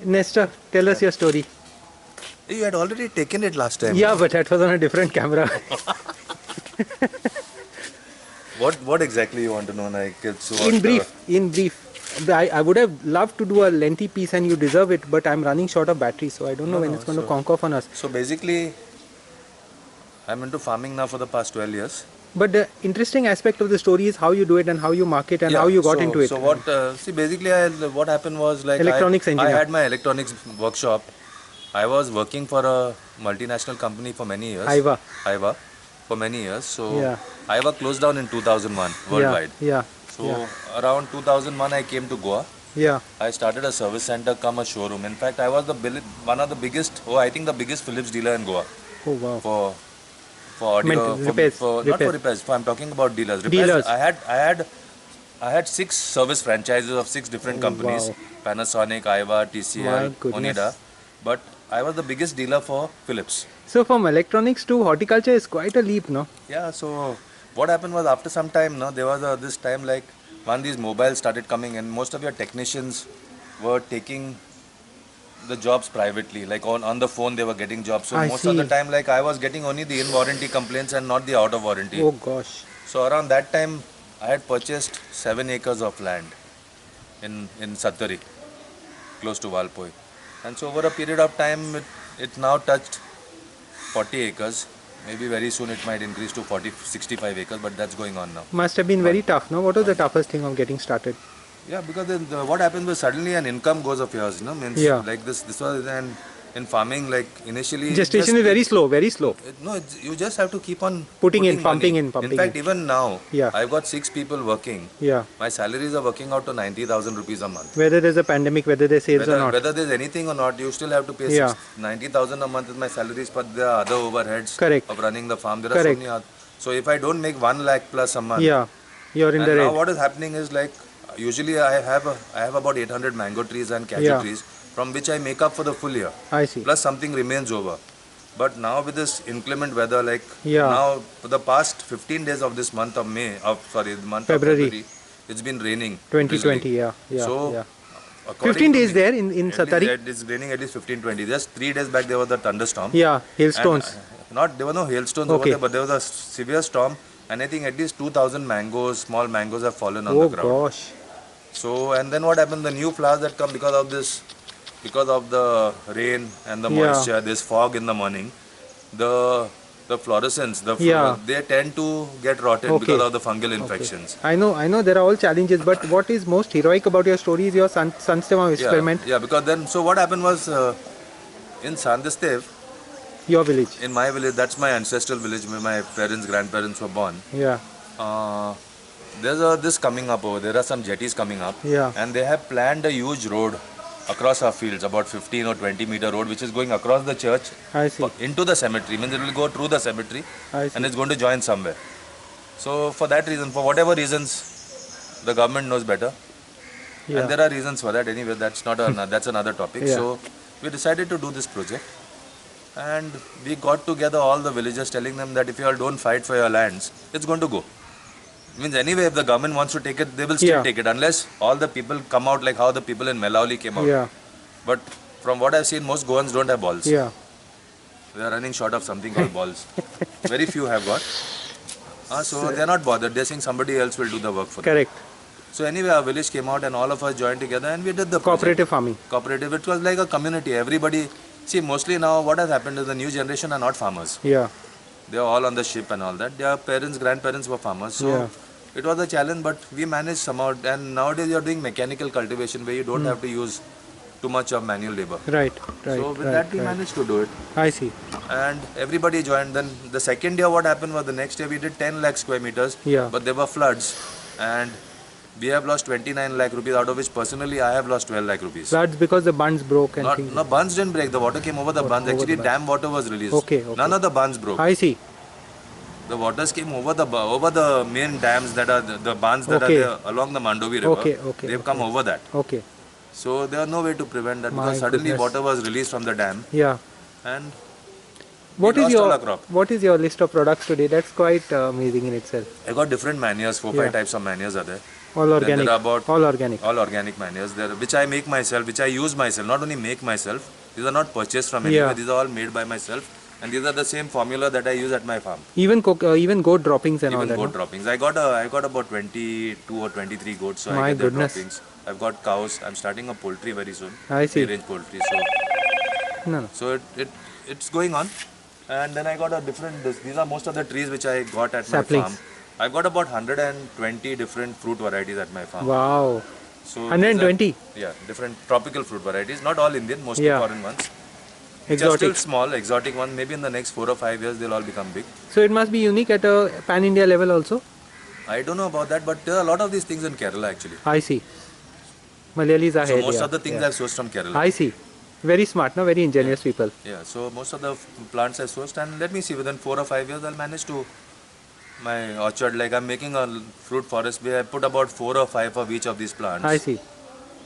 Nestor, tell us your story. You had already taken it last time. Yeah, but that was on a different camera. What exactly you want to know? Like it's what, In brief. I would have loved to do a lengthy piece and you deserve it, but I'm running short of battery, so I don't know when it's going to conk off on us. So basically, I'm into farming now for the past 12 years. But the interesting aspect of the story is how you do it and how you market and how you got into it. So what? Basically, what happened was like electronics engineer. I had my electronics workshop. I was working for a multinational company for many years. Aiva, for many years. So yeah. Aiva closed down in 2001 worldwide. Yeah. So around 2001, I came to Goa. Yeah. I started a service center, come a showroom. In fact, I was one of the biggest, I think the biggest Philips dealer in Goa. Oh wow. For audio, repairs. Not for repairs. I'm talking about dealers. Dealers. I had 6 service franchises of 6 different companies: wow. Panasonic, Aiva, TCL, Onida. But I was the biggest dealer for Philips. So from electronics to horticulture is quite a leap, no? Yeah. So what happened was after some time, there was this time like when these mobiles started coming and most of your technicians were taking the jobs privately, like on the phone they were getting jobs. So most of the time, like I was getting only the in warranty complaints and not the out of warranty. Oh gosh. So around that time I had purchased 7 acres of land in Sattari, close to Valpoi. And so over a period of time it now touched 40 acres. Maybe very soon it might increase to 65 acres, but that's going on now. Must have been very tough, no? What was the toughest thing of getting started? Yeah, because then what happens was suddenly an income goes of yours, means like this was then in farming, like initially gestation is very slow. You just have to keep on pumping in. In fact, even now, I've got 6 people working. Yeah. My salaries are working out to 90,000 rupees a month. Whether there's a pandemic, whether there's sales or not. Whether there's anything or not, you still have to pay 90,000 a month is my salaries, but there are other overheads of running the farm. There are so many. So if I don't make 1 lakh plus a month, you're in the red. Now what is happening is like usually I have about 800 mango trees and cashew trees, from which I make up for the full year. I see. Plus something remains over. But now with this inclement weather, like now for the past 15 days of this month of February, it's been raining. 2020, So 15 days there in Sattari? It's raining at least 15-20. Just 3 days back there was a thunderstorm. Yeah, hailstones. There were no hailstones over there, but there was a severe storm. And I think at least 2,000 small mangoes have fallen on the ground. Oh gosh. So, and then what happened, the new flowers that come because of the rain and the moisture, this fog in the morning, the fluorescence, they tend to get rotted because of the fungal infections. I know there are all challenges, but what is most heroic about your story is your Sanstev experiment. Yeah, because then, so what happened was in Sanstev, your village. In my village, that's my ancestral village where my grandparents were born. Yeah. There's this coming up over there. Are some jetties coming up. Yeah. And they have planned a huge road across our fields, about 15 or 20 meter road, which is going across the church into the cemetery. Means it will go through the cemetery and it's going to join somewhere. So for that reason, for whatever reasons, the government knows better. Yeah. And there are reasons for that. Anyway, that's another topic. Yeah. So we decided to do this project. And we got together all the villagers, telling them that if you all don't fight for your lands, it's going to go. Means anyway, if the government wants to take it, they will still take it, unless all the people come out like how the people in Melauli came out. Yeah. But from what I've seen, most Goans don't have balls. Yeah. They are running short of something called balls. Very few have got. So they're not bothered. They're saying somebody else will do the work for them. Correct. So anyway, our village came out and all of us joined together and we did the cooperative farming. Cooperative. It was like a community. Everybody. See, mostly now what has happened is the new generation are not farmers. Yeah. They are all on the ship and all that. Their parents, grandparents were farmers. So it was a challenge, but we managed somehow. And nowadays you are doing mechanical cultivation where you don't have to use too much of manual labor. Right. So with that we managed to do it. I see. And everybody joined. Then the second year what happened was the next year we did 10 lakh square meters. Yeah. But there were floods. And we have lost 29 lakh rupees, out of which personally I have lost 12 lakh rupees. Floods because the bunds broke and things. No, bunds didn't break. The water came over the bunds. Actually, dam water was released. Okay. None of the bunds broke. I see. The waters came over the main dams that are the bunds that are there along the Mandovi River. They've come over that. Okay. So there was no way to prevent that because suddenly water was released from the dam. Yeah. And what is your list of products today? That's quite amazing in itself. I got different manures. 4-5 types of manures are there. All Then organic. there are about All organic. all organic manures there, which I make myself, which I use myself. Not only make myself. These are not purchased from anywhere. Yeah. These are all made by myself, and these are the same formula that I use at my farm. Even even goat droppings and all Even that. goat No? droppings. I got about 22 or 23 goats, so My I get their goodness. droppings. I've got cows. I'm starting a poultry very soon. I see. Free range poultry. No. So it's going on. And then I got a different. These are most of the trees which I got at Saplings. my farm. I've got about 120 different fruit varieties at my farm. Wow. So 120. Yeah, different tropical fruit varieties. Not all Indian, mostly Yeah. foreign ones. Which are Exotic. still small, exotic ones. Maybe in the next 4 or 5 years they'll all become big. So it must be unique at a pan-India level also. I don't know about that, but there are a lot of these things in Kerala actually. I see. Malayalis are So ahead. most Yeah. of the things Yeah. I've sourced from Kerala. I see. Very smart, no? Very ingenious people. Yeah, so most of the plants I sourced, and let me see, within 4 or 5 years I'll manage to my orchard. Like I'm making a fruit forest where I put about 4 or 5 of each of these plants. I see.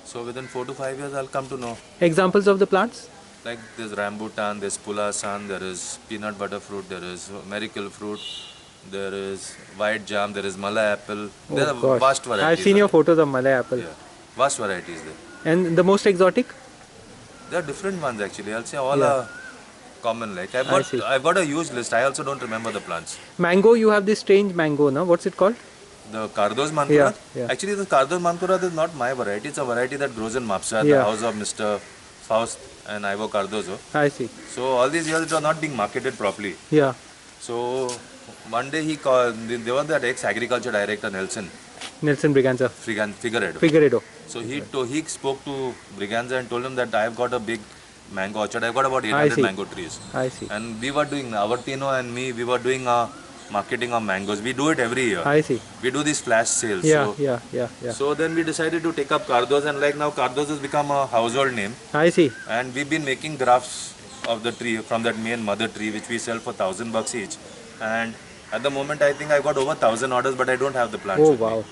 So within 4 to 5 years I'll come to know. Examples of the plants? Like there's rambutan, there's pulasan, there is peanut butter fruit, there is miracle fruit, there is white jam, there is malai apple. There Oh, are gosh. vast varieties. I've seen your photos of Malay apple. Yeah, vast varieties there. And the most exotic? There are different ones actually. I'll say all Yeah. are common. Like I see. I've got a huge list. I also don't remember the plants. Mango, you have this strange mango, no? What's it called? The Cardo's Mankura. Yeah, yeah. Actually, the Cardo's Mankura is not my variety. It's a variety that grows in Mapsa, the Yeah. house of Mr. Faust and Ivo Cardozo. I see. So all these years it was not being marketed properly. Yeah. So one day he called. There was that ex-agriculture director Nelson Nelson Briganza. Figueredo. Figueredo. So he spoke to Briganza and told him that I've got a big mango orchard. I've got about I 800 see. mango trees. I see. And we were doing, Avartino and me, we were doing marketing of mangoes. We do it every year. I see. We do these flash sales. Yeah, yeah, yeah, yeah. So then we decided to take up Cardo's, and like now Cardo's has become a household name. I see. And we've been making grafts of the tree from that main mother tree, which we sell for $1,000 each. And at the moment, I think I got over 1,000 orders, but I don't have the plants. Oh, with me. wow.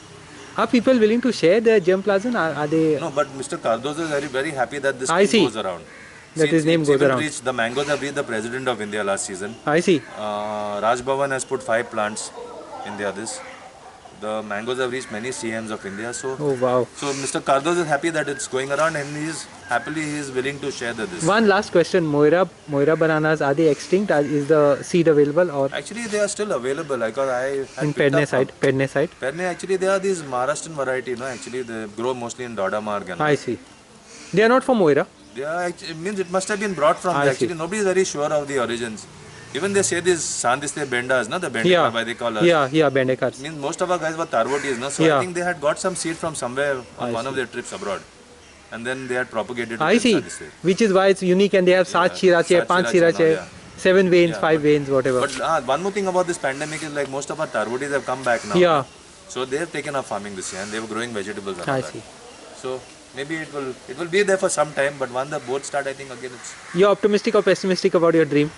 Are people willing to share their germplasm? Are they? No, but Mr. Cardozo is very, very happy that this I thing see. goes around. That his name it's goes even around. Reached, the mangoes have reached the president of India last season. I see. Raj Bhavan has put 5 plants in the others. The mangoes have reached many CMs of India. So, Oh, wow. so Mr. Cardozo is happy that it's going around, and he is willing to share this. One last question. Moira bananas, are they extinct? Is the seed available or Actually, they are still available. Because I had in picked Pedne up side? Pedne side? Perne, actually, they are these Maharashtrian variety. No, actually, they grow mostly in Dodamarg. And I see. They are not from Moira. they are actually, it means it must have been brought from. I Actually, see. nobody is very sure of the origins. Even they say these Sandiste Bendas, no, the Bendekar, Yeah. why they call us. Yeah, Bendekars. Means most of our guys were Tarvotis, no? So Yeah. I think they had got some seed from somewhere on I one of see. their trips abroad, and then they had propagated. I it in see. Sandiste. Which is why it's unique and they have 7 shirache, Sat 5 shirache and all, shirache, yeah. 7 veins, Yeah, 5 veins, whatever. But one more thing about this pandemic is like most of our Tarvotis have come back now. Yeah, So they have taken up farming this year, and they were growing vegetables. And I all that. see. So maybe it will be there for some time, but when the both start, I think again it's You're optimistic or pessimistic about your dream?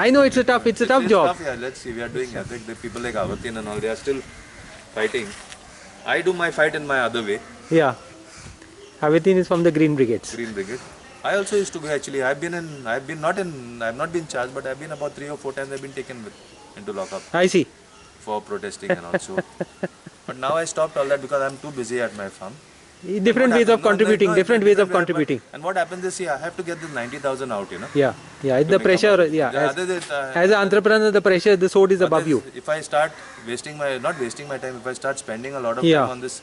I know it's a tough it's job. tough, yeah. Let's see. We are doing. I think the people like Avatin and all, they are still fighting. I do my fight in my other way. Yeah. Avitin is from the Green Brigades. Green Brigade. I also used to go actually. I've not been charged, but I've been about 3 or 4 times. I've been taken into lockup I see. for protesting and also. But now I stopped all that because I'm too busy at my farm. Different ways of contributing. Different ways of contributing. And what happens is, see, I have to get this 90,000 out, you know. Yeah, yeah. It's the become pressure. a- Yeah. The other is, As an entrepreneur, the pressure, the sword is above you. If I start not wasting my time, if I start spending a lot of Yeah. time on this,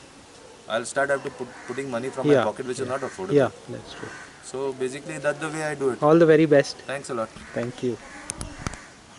I'll start have to putting money from Yeah. my pocket, which is not affordable. Yeah, that's true. So basically, that's the way I do it. All the very best. Thanks a lot. Thank you.